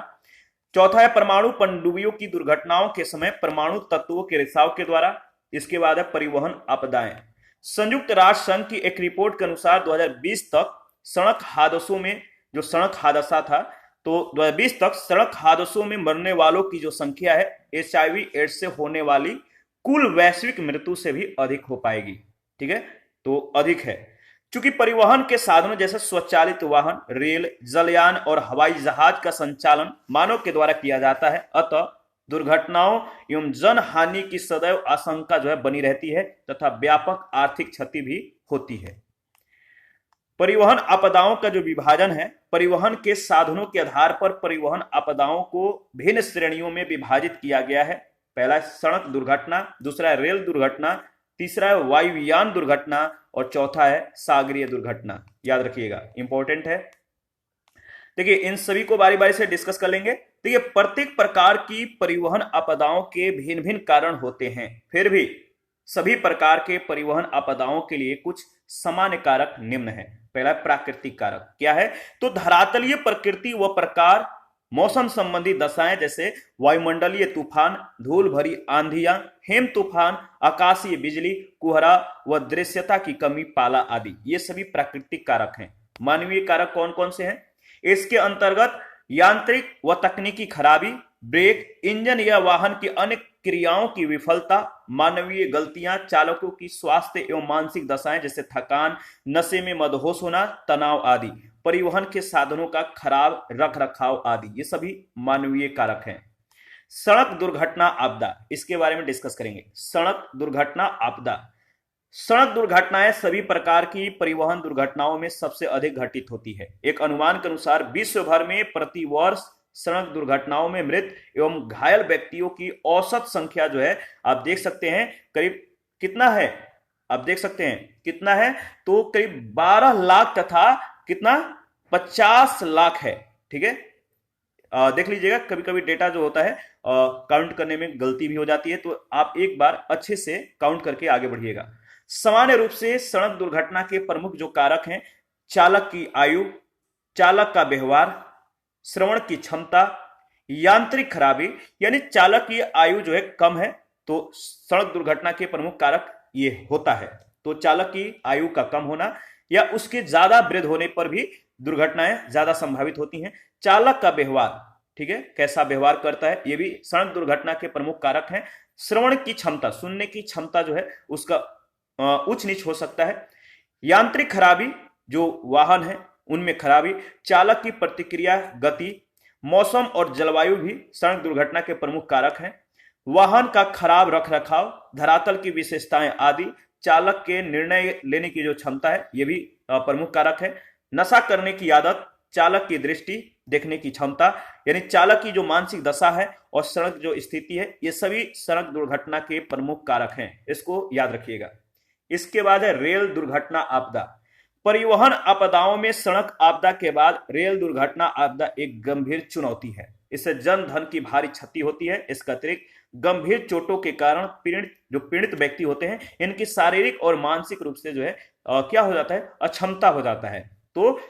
चौथा है परमाणु पनडुब्बियों की दुर्घटनाओं के समय परमाणु तत्वों के रिसाव के द्वारा। इसके बाद है परिवहन आपदाएं। संयुक्त राष्ट्र संघ की एक रिपोर्ट के अनुसार 2020 तक सड़क हादसों में, जो सड़क हादसा था, तो 2020 तक सड़क हादसों में मरने वालों की जो संख्या है HIV एड्स से होने वाली कुल वैश्विक मृत्यु से भी अधिक हो पाएगी। ठीक है, तो अधिक है। चूंकि परिवहन के साधनों जैसे स्वचालित वाहन, रेल, जलयान और हवाई जहाज का संचालन मानव के द्वारा किया जाता है, अतः दुर्घटनाओं एवं जन हानि की सदैव आशंका जो है बनी रहती है तथा व्यापक आर्थिक क्षति भी होती है। परिवहन आपदाओं का जो विभाजन है, परिवहन के साधनों के आधार पर परिवहन आपदाओं को भिन्न श्रेणियों में विभाजित किया गया है। पहला है सड़क दुर्घटना, दूसरा है रेल दुर्घटना, तीसरा है वायुयान दुर्घटना और चौथा है सागरीय दुर्घटना। याद रखिएगा, इंपॉर्टेंट है। देखिए, इन सभी को बारी बारी से डिस्कस कर लेंगे। देखिए, प्रत्येक प्रकार की परिवहन आपदाओं के भिन्न भिन्न कारण होते हैं, फिर भी सभी प्रकार के परिवहन आपदाओं के लिए कुछ सामान्य कारक निम्न है। पहला प्राकृतिक कारक क्या है, तो धरातलीय प्रकृति व प्रकार, मौसम संबंधी दशाएं जैसे वायुमंडलीय तूफान, धूल भरी आंधियां, हिम तूफान, आकाशीय बिजली, कुहरा व दृश्यता की कमी, पाला आदि, ये सभी प्राकृतिक कारक हैं। मानवीय कारक कौन कौन से हैं? इसके अंतर्गत यांत्रिक व तकनीकी खराबी, ब्रेक, इंजन या वाहन की अन्य क्रियाओं की विफलता, मानवीय गलतियां, चालकों की स्वास्थ्य एवं मानसिक दशाएं जैसे थकान, नशे में मदहोश होना, तनाव आदि, परिवहन के साधनों का खराब रख रखाव आदि, ये सभी मानवीय कारक हैं। सड़क दुर्घटना आपदा, इसके बारे में डिस्कस करेंगे। सड़क दुर्घटना आपदा, सड़क दुर्घटनाएं सभी प्रकार की परिवहन दुर्घटनाओं में सबसे अधिक घटित होती है। एक अनुमान के अनुसार विश्व भर में प्रति वर्ष सड़क दुर्घटनाओं में मृत एवं घायल व्यक्तियों की औसत संख्या जो है, आप देख सकते हैं करीब कितना है, आप देख सकते हैं कितना है, तो करीब 12 लाख तथा कितना 50 लाख है। ठीक है, देख लीजिएगा, कभी कभी डेटा जो होता है काउंट करने में गलती भी हो जाती है, तो आप एक बार अच्छे से काउंट करके आगे बढ़िएगा। सामान्य रूप से सड़क दुर्घटना के प्रमुख जो कारक हैं, चालक की आयु, चालक का व्यवहार, श्रवण की क्षमता, यांत्रिक खराबी, यानी चालक की आयु जो है कम है तो सड़क दुर्घटना के प्रमुख कारक ये होता है। तो चालक की आयु का कम होना या उसके ज्यादा वृद्ध होने पर भी दुर्घटनाएं ज्यादा संभावित होती हैं। चालक का व्यवहार, ठीक है, कैसा व्यवहार करता है, ये भी सड़क दुर्घटना के प्रमुख कारक हैं। श्रवण की क्षमता, सुनने की क्षमता जो है उसका उच्च नीच हो सकता है। यांत्रिक खराबी, जो वाहन है उनमें खराबी, चालक की प्रतिक्रिया गति, मौसम और जलवायु भी सड़क दुर्घटना के प्रमुख कारक हैं। वाहन का खराब रखरखाव, धरातल की विशेषताएं आदि, चालक के निर्णय लेने की जो क्षमता है ये भी प्रमुख कारक है। नशा करने की आदत, चालक की दृष्टि देखने की क्षमता, यानी चालक की जो मानसिक दशा है और सड़क जो स्थिति है, ये सभी सड़क दुर्घटना के प्रमुख कारक हैं, इसको याद रखिएगा। इसके बाद है रेल दुर्घटना आपदा। परिवहन आपदाओं में सड़क आपदा के बाद रेल दुर्घटना आपदा एक गंभीर चुनौती है। इससे जन धन की भारी क्षति होती है। इसका अतिरिक्त गंभीर चोटों के कारण पीड़ित व्यक्ति होते हैं, इनकी शारीरिक और मानसिक रूप से जो है क्या हो जाता है, अक्षमता हो जाता है। तो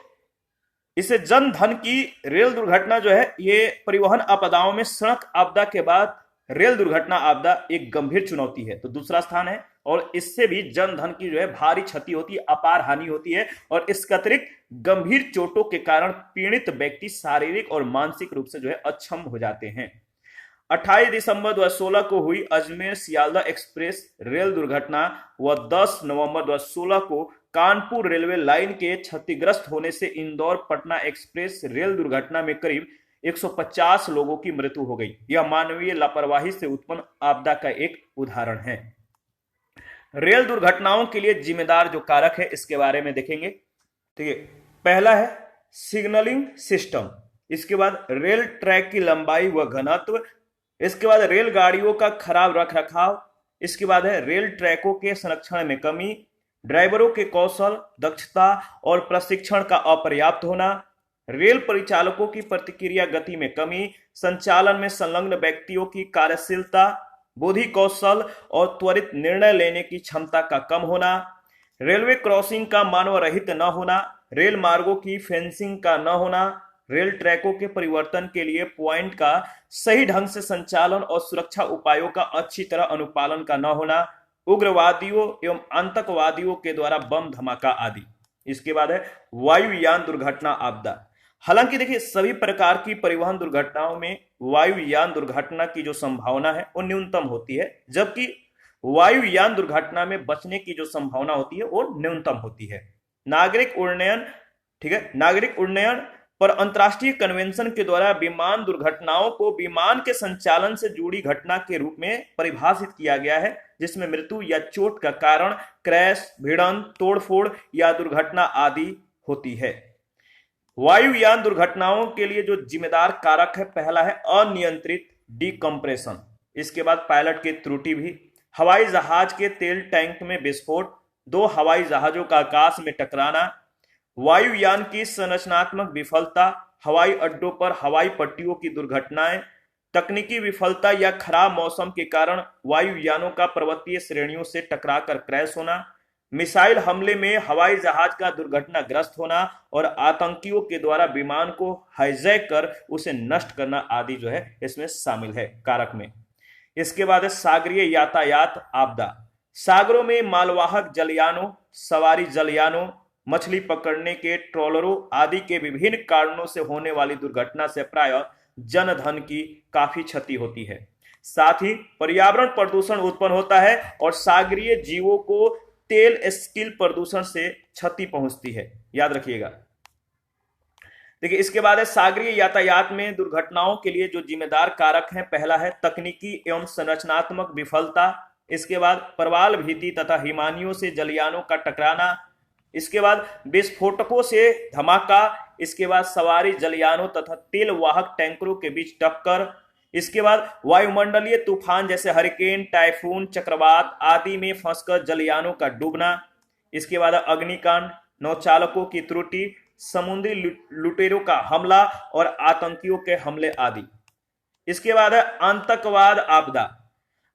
इससे जन धन की रेल दुर्घटना जो है, ये परिवहन आपदाओं में सड़क आपदा के बाद रेल दुर्घटना आपदा एक गंभीर चुनौती है, तो दूसरा स्थान है। और इससे भी जन धन की जो है भारी क्षति होती है, अपार हानि होती है, और इसके अतिरिक्त गंभीर चोटों के कारण पीड़ित व्यक्ति शारीरिक और मानसिक रूप से जो है अक्षम हो जाते हैं। 28 दिसंबर 2016 को हुई अजमेर सियालदह एक्सप्रेस रेल दुर्घटना व 10 नवंबर 2016 को कानपुर रेलवे लाइन के क्षतिग्रस्त होने से इंदौर पटना एक्सप्रेस रेल दुर्घटना में करीब 150 लोगों की मृत्यु हो गई। यह मानवीय लापरवाही से उत्पन्न आपदा का एक उदाहरण है। रेल दुर्घटनाओं के लिए जिम्मेदार जो कारक है इसके बारे में देखेंगे। ठीक है, पहला है सिग्नलिंग सिस्टम, इसके बाद रेल ट्रैक की लंबाई व घनत्व, इसके बाद रेलगाड़ियों का खराब रखरखाव, इसके बाद है रेल ट्रैकों के संरक्षण में कमी, ड्राइवरों के कौशल, दक्षता और प्रशिक्षण का अपर्याप्त होना, रेल परिचालकों की प्रतिक्रिया गति में कमी, संचालन में संलग्न व्यक्तियों की कार्यशीलता, बुद्धि कौशल और त्वरित निर्णय लेने की क्षमता का कम होना, रेलवे क्रॉसिंग का मानव रहित न होना, रेल मार्गों की फेंसिंग का न होना, रेल ट्रैकों के परिवर्तन के लिए पॉइंट का सही ढंग से संचालन और सुरक्षा उपायों का अच्छी तरह अनुपालन का न होना, उग्रवादियों एवं आतंकवादियों के द्वारा बम धमाका आदि। इसके बाद है वायुयान दुर्घटना आपदा। हालांकि देखिए सभी प्रकार की परिवहन दुर्घटनाओं में वायुयान दुर्घटना की जो संभावना है वो न्यूनतम होती है, जबकि वायुयान दुर्घटना में बचने की जो संभावना होती है वो न्यूनतम होती है। नागरिक उड्डयन, ठीक है, नागरिक उड्डयन पर अंतर्राष्ट्रीय कन्वेंशन के द्वारा विमान दुर्घटनाओं को विमान के संचालन से जुड़ी घटना के रूप में परिभाषित किया गया है, जिसमें मृत्यु या चोट का कारण क्रैश, भिड़ंत, तोड़फोड़ या दुर्घटना आदि होती है। वायुयान दुर्घटनाओं के लिए जो जिम्मेदार कारक है, पहला है अनियंत्रित डिकम्प्रेशन, इसके बाद पायलट की त्रुटि भी, हवाई जहाज के तेल टैंक में विस्फोट, 2 हवाई जहाजों का आकाश में टकराना, वायुयान की संरचनात्मक विफलता, हवाई अड्डों पर हवाई पट्टियों की दुर्घटनाएं, तकनीकी विफलता या खराब मौसम के कारण वायुयानों का पर्वतीय श्रेणियों से टकराकर क्रैश होना, मिसाइल हमले में हवाई जहाज का दुर्घटनाग्रस्त होना और आतंकियों के द्वारा विमान को हाईजैक कर उसे नष्ट करना आदि जो है इसमें शामिल है कारक में। इसके बाद है सागरीय यातायात आपदा। सागरों में मालवाहक जलयानों, सवारी जलयानों, मछली पकड़ने के ट्रॉलरों आदि के विभिन्न कारणों से होने वाली दुर्घटना से प्रायः जनधन की काफी क्षति होती है। साथ ही पर्यावरण प्रदूषण उत्पन्न होता है और सागरीय जीवों को तेल स्किल प्रदूषण से क्षति पहुंचती है, याद रखिएगा। देखिए इसके बाद है सागरीय यातायात में दुर्घटनाओं के लिए जो जिम्मेदार कारक हैं, पहला है तकनीकी एवं संरचनात्मक विफलता, इसके बाद प्रवाल भीति तथा हिमानियों से जलयानों का टकराना, इसके बाद विस्फोटकों से धमाका, इसके बाद सवारी जलयानों तथा तेल वाहक टैंकरों के बीच टक्कर, इसके बाद वायुमंडलीय तूफान जैसे हरिकेन, टाइफून, चक्रवात आदि में फंसकर जलयानों का डूबना, इसके बाद अग्निकांड, नौचालकों की त्रुटि, समुद्री लुटेरों का हमला और आतंकियों के हमले आदि। इसके बाद है आतंकवाद आपदा।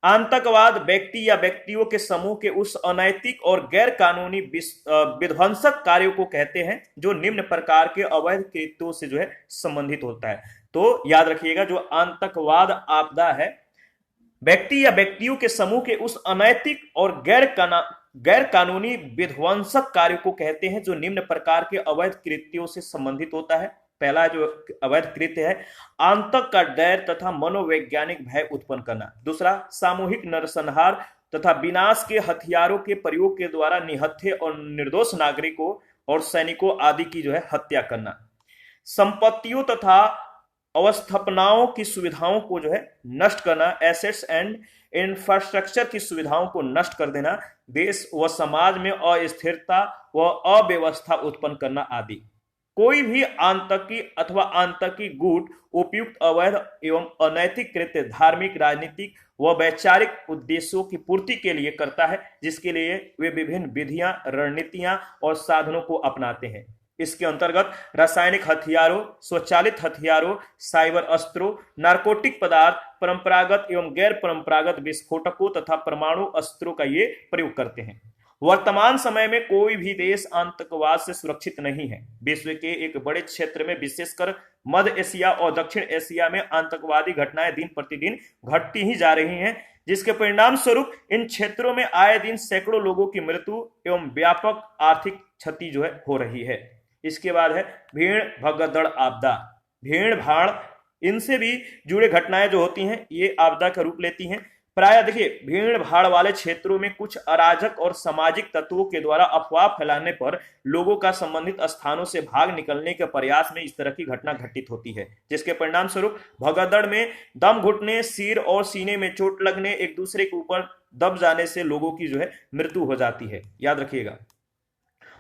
आतंकवाद व्यक्ति या व्यक्तियों के समूह के उस अनैतिक और गैर कानूनी विध्वंसक कार्यों को कहते हैं जो निम्न प्रकार के अवैध कृत्यों से जो है संबंधित होता है। तो याद रखिएगा जो आतंकवाद आपदा है व्यक्ति या व्यक्तियों के समूह के उस अनैतिक और गैर कानूनी विध्वंसक कार्यों को कहते हैं जो निम्न प्रकार के अवैध कृत्यों से संबंधित होता है। पहला जो अवैध कृत्य है आतंक का डर तथा मनोवैज्ञानिक भय उत्पन्न करना, दूसरा सामूहिक नरसंहार तथा विनाश के हथियारों के प्रयोग के द्वारा निहत्थे और निर्दोष नागरिकों और सैनिकों आदि की जो है हत्या करना, संपत्तियों तथा अवस्थापनाओं की सुविधाओं को जो है नष्ट करना, एसेट्स एंड इंफ्रास्ट्रक्चर की सुविधाओं को नष्ट कर देना, देश व समाज में अस्थिरता व अव्यवस्था उत्पन्न करना आदि। कोई भी आतंकी अथवा आतंकी गुट उपयुक्त अवैध एवं अनैतिक कृत्य धार्मिक, राजनीतिक व वैचारिक उद्देश्यों की पूर्ति के लिए करता है, जिसके लिए वे विभिन्न विधियां, रणनीतियां और साधनों को अपनाते हैं। इसके अंतर्गत रासायनिक हथियारों, स्वचालित हथियारों, साइबर अस्त्रों, नारकोटिक पदार्थ, परंपरागत एवं गैर परंपरागत विस्फोटकों तथा परमाणु अस्त्रों का ये प्रयोग करते हैं। वर्तमान समय में कोई भी देश आतंकवाद से सुरक्षित नहीं है। विश्व के एक बड़े क्षेत्र में, विशेषकर मध्य एशिया और दक्षिण एशिया में आतंकवादी घटनाएं दिन प्रतिदिन घटती ही जा रही हैं, जिसके परिणाम स्वरूप इन क्षेत्रों में आए दिन सैकड़ों लोगों की मृत्यु एवं व्यापक आर्थिक क्षति हो रही है। इसके बाद है भीड़ भगदड़ आपदा। भीड़ भाड़, इनसे भी जुड़े घटनाएं जो होती हैं ये आपदा का रूप लेती हैं। प्राय देखिए, भीड़ भाड़ वाले क्षेत्रों में कुछ अराजक और सामाजिक तत्वों के द्वारा अफवाह फैलाने पर लोगों का संबंधित स्थानों से भाग निकलने के प्रयास में इस तरह की घटना घटित होती है, जिसके परिणाम स्वरूप भगदड़ में दम घुटने, सिर और सीने में चोट लगने, एक दूसरे के ऊपर दब जाने से लोगों की मृत्यु हो जाती है। याद रखिएगा।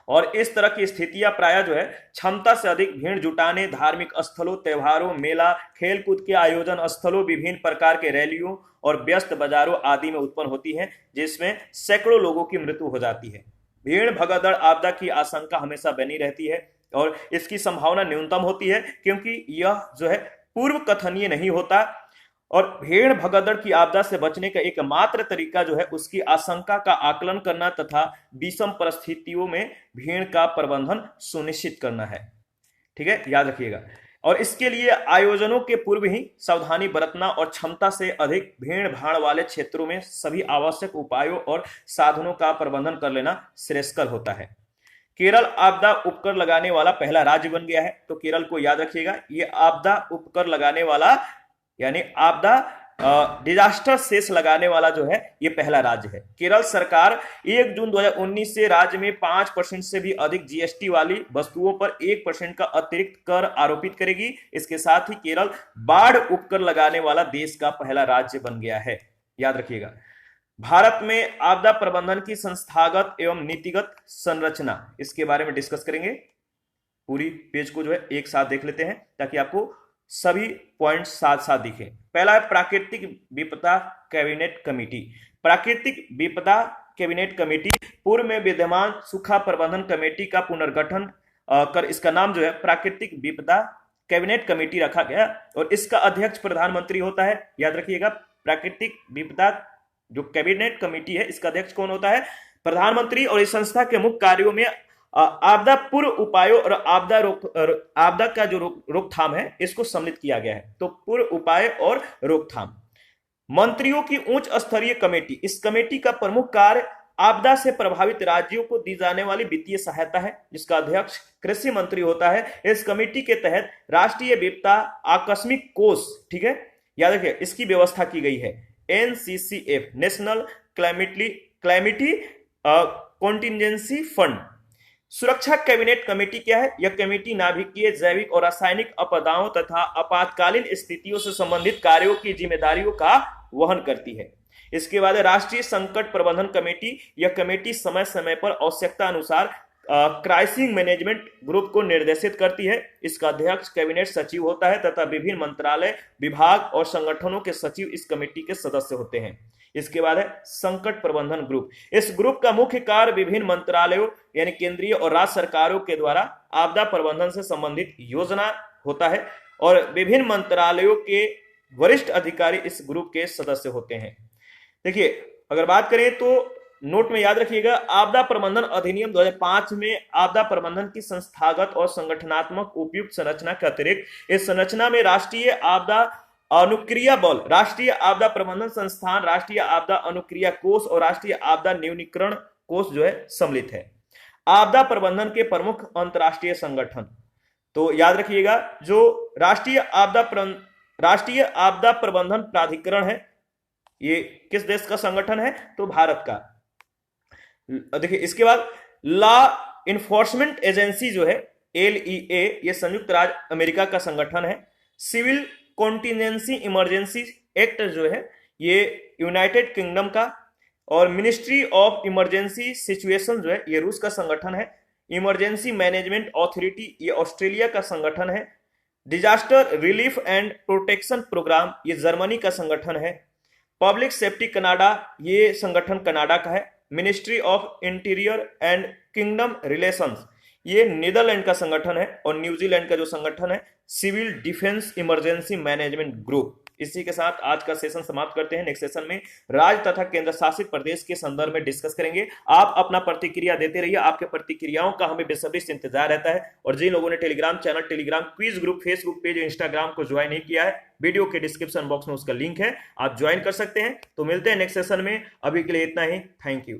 और इस तरह की स्थितियां प्राय क्षमता से अधिक भीड़ जुटाने, धार्मिक स्थलों, त्योहारों, मेला, खेलकूद के आयोजन स्थलों, विभिन्न प्रकार के रैलियों और व्यस्त बाजारों आदि में उत्पन्न होती है, जिसमें सैकड़ों लोगों की मृत्यु हो जाती है। भीड़ भगदड़ आपदा की आशंका हमेशा बनी रहती है और इसकी संभावना न्यूनतम होती है, क्योंकि यह पूर्व कथनीय नहीं होता। और भीड़ भगदड़ की आपदा से बचने का एकमात्र तरीका उसकी आशंका का आकलन करना तथा विषम परिस्थितियों में भीड़ का प्रबंधन सुनिश्चित करना है। ठीक है, याद रखिएगा। और इसके लिए आयोजनों के पूर्व ही सावधानी बरतना और क्षमता से अधिक भीड़ भाड़ वाले क्षेत्रों में सभी आवश्यक उपायों और साधनों का प्रबंधन कर लेना श्रेयस्कर होता है। केरल आपदा उपकर लगाने वाला पहला राज्य बन गया है। तो केरल को याद रखिएगा, ये आपदा उपकर लगाने वाला यानी आपदा डिजास्टर सेस लगाने वाला ये पहला राज्य है। केरल सरकार 1 जून 2019 से राज्य में 5% से भी अधिक जीएसटी वाली वस्तुओं पर 1% का अतिरिक्त कर आरोपित करेगी। इसके साथ ही केरल बाढ़ उपकर लगाने वाला देश का पहला राज्य बन गया है। याद रखिएगा। भारत में आपदा प्रबंधन की संस्थागत एवं नीतिगत संरचना, इसके बारे में डिस्कस करेंगे। पूरी पेज को एक साथ देख लेते हैं ताकि आपको सभी पॉइंट्स साथ साथ दिखे। पहला है प्राकृतिक विपदा कैबिनेट कमेटी। प्राकृतिक विपदा कैबिनेट कमेटी पूर्व में विद्यमान सूखा प्रबंधन कमेटी का पुनर्गठन कर इसका नाम प्राकृतिक विपदा कैबिनेट कमेटी रखा गया और इसका अध्यक्ष प्रधानमंत्री होता है। याद रखिएगा, प्राकृतिक विपदा जो कैबिनेट कमेटी है इसका अध्यक्ष कौन होता है? प्रधानमंत्री। और इस संस्था के मुख्य कार्यों में आपदा पूर्व उपायों और आपदा का जो रोकथाम है इसको सम्मिलित किया गया है। तो पूर्व उपाय और रोकथाम। मंत्रियों की उच्च स्तरीय कमेटी, इस कमेटी का प्रमुख कार्य आपदा से प्रभावित राज्यों को दी जाने वाली वित्तीय सहायता है, जिसका अध्यक्ष कृषि मंत्री होता है। इस कमेटी के तहत राष्ट्रीय विपदा आकस्मिक कोष, ठीक है, याद रखिए, इसकी व्यवस्था की गई है। NCCF, national calamity contingency fund. सुरक्षा कैबिनेट कमेटी क्या है? यह कमेटी नाभिकीय, जैविक और रासायनिक आपदाओं तथा आपातकालीन स्थितियों से संबंधित कार्यों की जिम्मेदारियों का वहन करती है। इसके बाद राष्ट्रीय संकट प्रबंधन कमेटी। यह कमेटी समय समय पर आवश्यकता अनुसार क्राइसिस मैनेजमेंट ग्रुप को निर्देशित करती है। इसका अध्यक्ष कैबिनेट सचिव होता है तथा विभिन्न मंत्रालय, विभाग और संगठनों के सचिव इस कमेटी के सदस्य होते हैं। इसके बाद है संकट प्रबंधन ग्रुप। इस ग्रुप का मुख्य कार्य विभिन्न मंत्रालयों यानी केंद्रीय और राज्य सरकारों के द्वारा आपदा प्रबंधन से संबंधित योजना होता है और विभिन्न मंत्रालयों के वरिष्ठ अधिकारी इस ग्रुप के सदस्य होते हैं। देखिए, अगर बात करें तो नोट में याद रखिएगा, आपदा प्रबंधन अधिनियम 2005 में आपदा प्रबंधन की संस्थागत और संगठनात्मक उपयुक्त संरचना के अतिरिक्त इस संरचना में राष्ट्रीय आपदा अनुक्रिया बल, राष्ट्रीय आपदा प्रबंधन संस्थान, राष्ट्रीय आपदा अनुक्रिया कोष और राष्ट्रीय आपदा न्यूनीकरण कोष सम्मिलित है। आपदा प्रबंधन के प्रमुख अंतरराष्ट्रीय संगठन, तो याद रखिएगा, जो राष्ट्रीय आपदा प्रबंधन प्राधिकरण है, ये किस देश का संगठन है? तो भारत का। देखिए, इसके बाद लॉ इन्फोर्समेंट एजेंसी LEA, ये संयुक्त राज्य अमेरिका का संगठन है। सिविल कॉन्टिजेंसी इमरजेंसी एक्ट ये यूनाइटेड किंगडम का। और मिनिस्ट्री ऑफ इमरजेंसी सिचुएशन ये रूस का संगठन है। इमरजेंसी मैनेजमेंट अथॉरिटी ये ऑस्ट्रेलिया का संगठन है। Disaster relief and protection programme ये जर्मनी का संगठन है। पब्लिक सेफ्टी कनाडा, ये संगठन कनाडा का है। Ministry of interior and kingdom relations, ये नीदरलैंड का संगठन है। और न्यूजीलैंड का जो संगठन है civil defence emergency management group, इसी के साथ आज का सेशन समाप्त करते हैं। नेक्स्ट सेशन में राज्य तथा केंद्र शासित प्रदेश के संदर्भ में डिस्कस करेंगे। आप अपना प्रतिक्रिया देते रहिए, आपके प्रतिक्रियाओं का हमें बेसब्री से इंतजार रहता है। और जिन लोगों ने Telegram channel, Telegram quiz group, Facebook page, Instagram को ज्वाइन नहीं किया है, वीडियो के डिस्क्रिप्शन बॉक्स में उसका लिंक है, आप ज्वाइन कर सकते हैं। तो मिलते हैं नेक्स्ट सेशन में, अभी के लिए इतना ही। Thank you.